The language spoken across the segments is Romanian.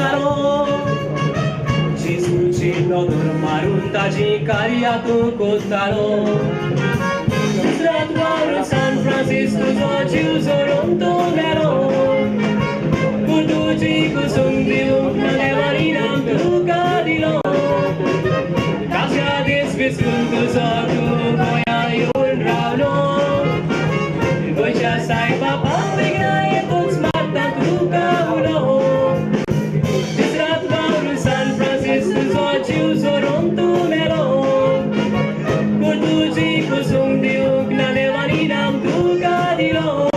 Kotaro Jisuchi no Maruta Jikariatu Kotaro Stradwaro San Francisco Zochiu Zoronto Nero Kutuji Kusumdiu Nalevarinam Tukadilo Kasya Disvisuntu Zotu Goya Yun Rauno Goya Sai Papa Vigaya Tuts Mata Tukaulo Stradwaro San Francisco Zochiu Zoronto Nero Kutuji Kusumdiu Nalevarinam Tukadilo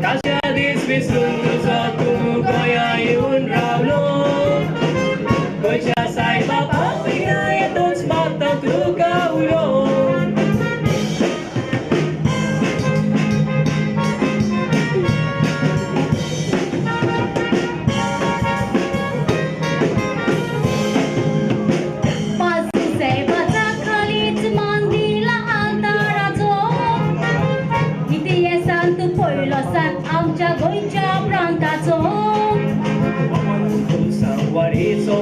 Kasya Disvisuntu Zotu Goya Yun Rauno Goya Sai Papa Vigaya Tuts Mata Tukaulo Sawari so